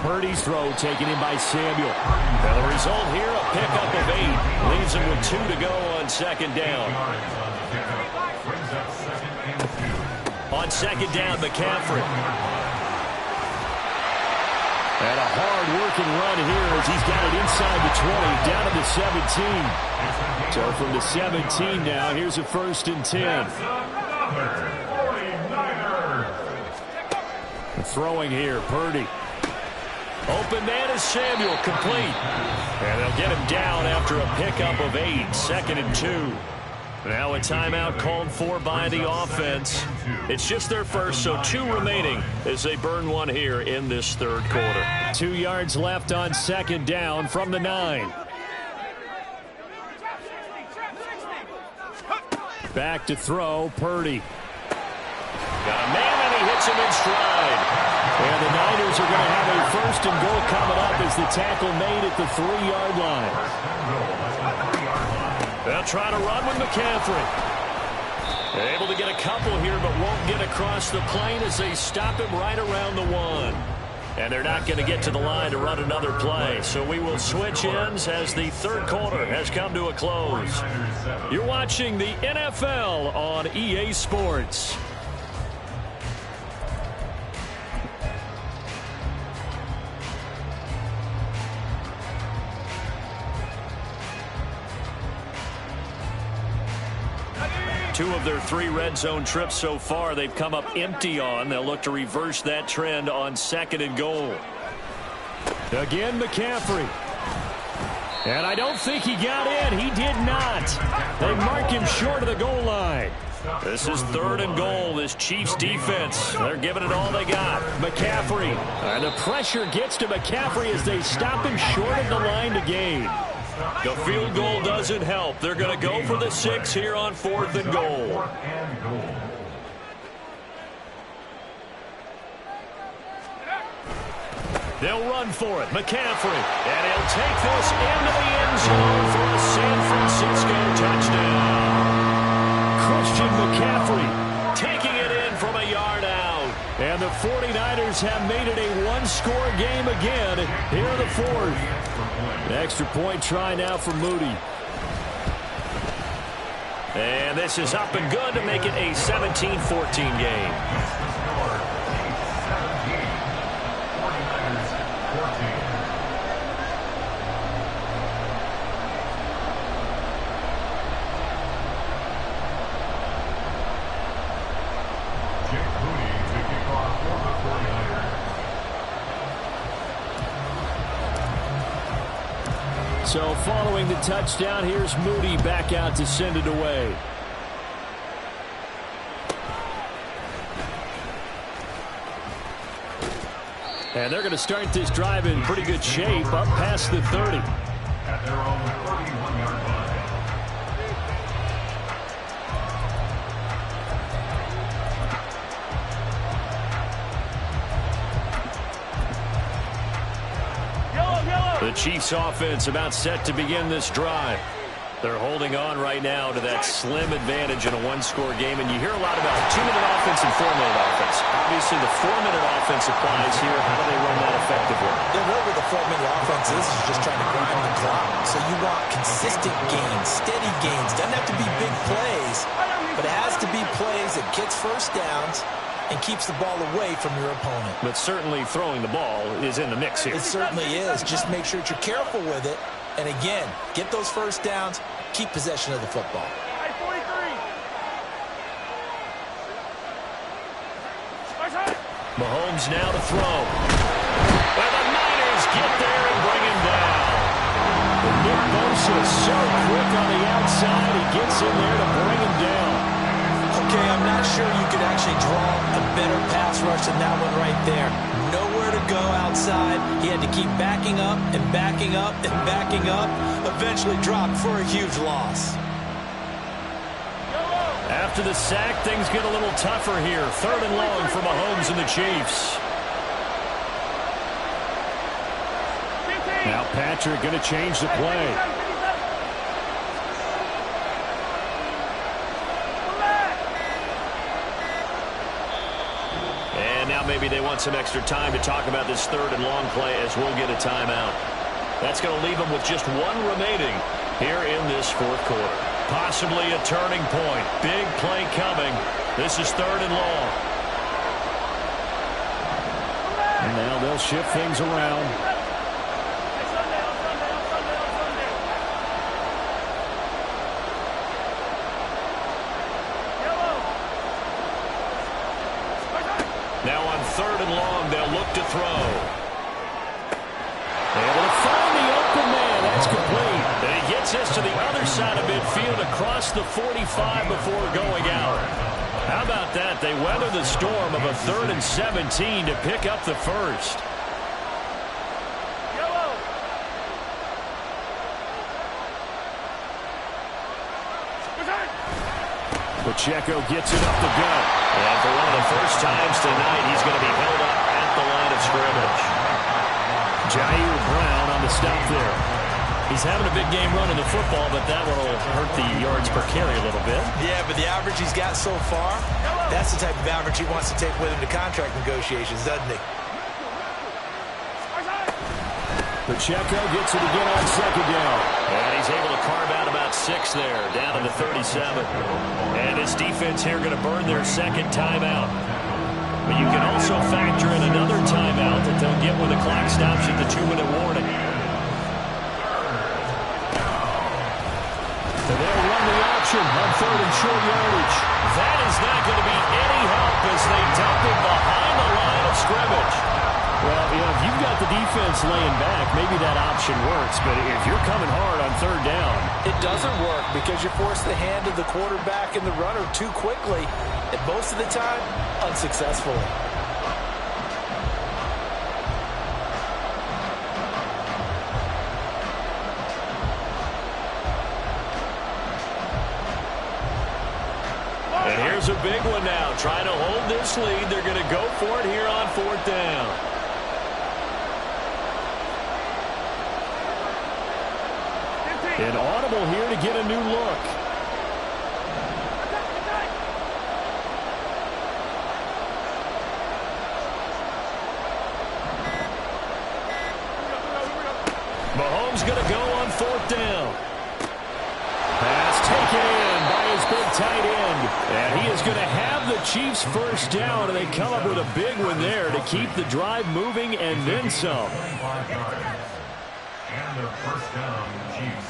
Purdy's throw taken in by Samuel. And the result here, a pickup of 8. Leaves him with 2 to go on second down. On second down, McCaffrey. And a hard-working run here as he's got it inside the 20, down to the 17. So from the 17 now, here's a 1st and 10. Throwing here, Purdy. Open man is Samuel, complete. And they'll get him down after a pickup of 8, 2nd and 2. Now a timeout called for by the offense. It's just their first, so 2 remaining as they burn one here in this third quarter. 2 yards left on second down from the 9. Back to throw, Purdy. Got a man and he hits him in stride. And the Niners are going to have a 1st and goal coming up as the tackle made at the 3-yard line. They'll try to run with McCaffrey. Able to get a couple here, but won't get across the plane as they stop him right around the 1. And they're not going to get to the line to run another play. So we will switch ends as the third quarter has come to a close. You're watching the NFL on EA Sports. Two of their 3 red zone trips so far, they've come up empty on. They'll look to reverse that trend on 2nd and goal. Again, McCaffrey. And I don't think he got in. He did not. They mark him short of the goal line. This is 3rd and goal. This Chiefs defense, they're giving it all they got. McCaffrey. And the pressure gets to McCaffrey as they stop him short of the line to gain. The field goal doesn't help. They're going to go for the 6 here on 4th and goal. They'll run for it. McCaffrey. And he'll take this into the end zone for a San Francisco touchdown. Christian McCaffrey taking it in from a yard out. And the 49ers have made it a 1-score game again here in the 4th. An extra point try now for Moody. And this is up and good to make it a 17-14 game. So following the touchdown, here's Moody back out to send it away. And they're going to start this drive in pretty good shape, up past the 30. At their own 31-yard line. The Chiefs offense about set to begin this drive. They're holding on right now to that slim advantage in a one-score game, and you hear a lot about 2-minute offense and 4-minute offense. Obviously, the 4-minute offense applies here. How do they run that effectively? Yeah, really, the 4-minute offense is just trying to grind the clock. So you want consistent gains, steady gains. Doesn't have to be big plays, but it has to be plays that gets first downs and keeps the ball away from your opponent. But certainly throwing the ball is in the mix here. It certainly is. Just make sure that you're careful with it. And again, get those first downs, keep possession of the football. Mahomes now to throw. But the Niners get there and bring him down. Nick Bosa is so quick on the outside, he gets in there to bring him down. Okay, I'm not sure you could actually draw a better pass rush than that one right there. Nowhere to go outside. He had to keep backing up and backing up and backing up. Eventually dropped for a huge loss. After the sack, things get a little tougher here. 3rd and long for Mahomes and the Chiefs. Now Patrick going to change the play. Maybe they want some extra time to talk about this 3rd and long play as we'll get a timeout. That's going to leave them with just one remaining here in this 4th quarter. Possibly a turning point. Big play coming. This is 3rd and long. And now they'll shift things around. Now on 3rd and long, they'll look to throw. Able to find the open man. That's complete. And he gets us to the other side of midfield across the 45 before going out. How about that? They weather the storm of a 3rd and 17 to pick up the first. Pacheco gets it up the gut. And for one of the first times tonight, he's going to be held up at the line of scrimmage. Jair Brown on the stop there. He's having a big game running the football, but that one will hurt the yards per carry a little bit. Yeah, but the average he's got so far, that's the type of average he wants to take with him to contract negotiations, doesn't he? Pacheco gets it again on 2nd down. And he's able to carve out about 6 there, down to the 37. And his defense here going to burn their 2nd timeout. But you can also factor in another timeout that they'll get when the clock stops at the 2-minute warning. So they'll run the option on 3rd and short yardage. That is not going to be any help as they dump it behind the line of scrimmage. Well, you know, if you've got the defense laying back, maybe that option works. But if you're coming hard on 3rd down, it doesn't work because you force the hand of the quarterback and the runner too quickly, and most of the time, unsuccessfully. And here's a big one now. Trying to hold this lead. They're going to go for it here on 4th down. An audible here to get a new look. Mahomes going to go on 4th down. Pass taken in by his big tight end. And he is going to have the Chiefs first down, and they come up with a big one there to keep the drive moving and then some. And their first down, Chiefs.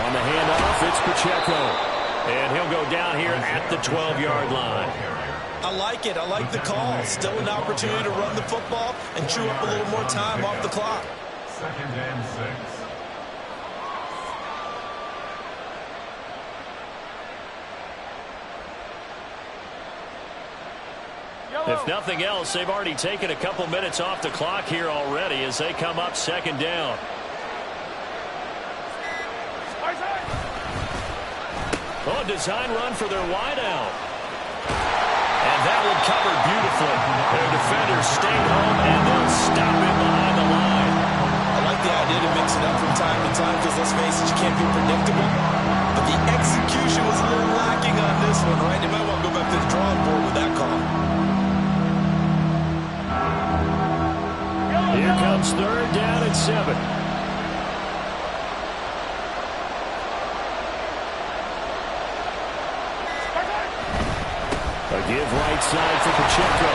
On the handoff, it's Pacheco. And he'll go down here at the 12-yard line. I like it. I like the call. Still an opportunity to run the football and chew up a little more time off the clock. 2nd and 6. If nothing else, they've already taken a couple minutes off the clock here already as they come up 2nd down. Oh, design run for their wideout. And that one covered beautifully. Their defenders stayed home, and they'll stop it behind the line. I like the idea to mix it up from time to time because, let's face it, you can't be predictable. But the execution was a little lacking on this one, right? You might want to go back to the drawing board with that call. Here comes 3rd down and 7. A give right side for Pacheco.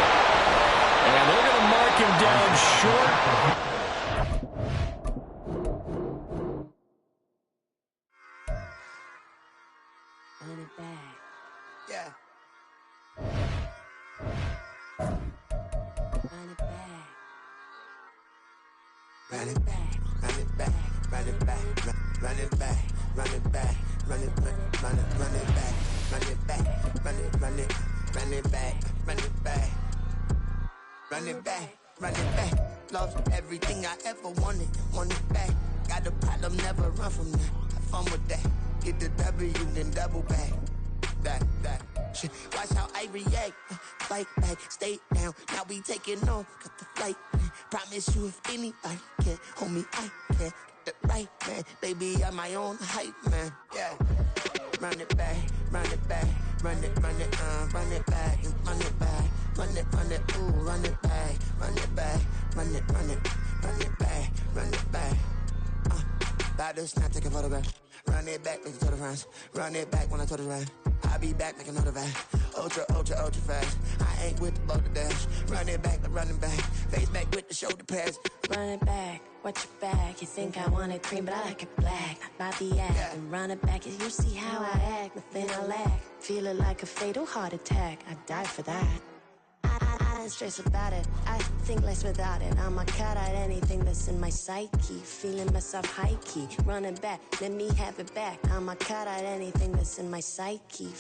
And they're going to mark him down short. Run it back. Yeah. Run it back. Run it back, run it back, run it back, run it back, run it back, run it back, run it back, run it back, run it back, run it back, run it back, run it back. Lost everything I ever wanted, want it back. Got a problem, never run from that. Have fun with that. Get the W, then double back. That shit. Watch how I react. Fight back, stay down. Now we taking on, got the flight. Promise you if anybody can, homie, I can. Get the right man, baby, I'm my own hype man. Yeah. Run it back, run it back, run it back, run it back, run it, ooh, run it back, run it back, run it back, run it back. About to snap, take a photograph. Run it back, make it to the runs. Run it back when I told it right. I'll be back, make another back. Ultra fast. I ain't with the boat to dash. Run it back, but running back. Face back with the shoulder pads. Run it back, watch your back. You think I want it cream, but I like it black. Not the act, Yeah. and run it back. You see how I act, nothing I lack. Feeling like a fatal heart attack. I'd die for that. I don't stress about it. I think less without it. I'ma cut out anything that's in my psyche. Feeling myself high key. Running back, let me have it back. I'ma cut out anything that's in my psyche.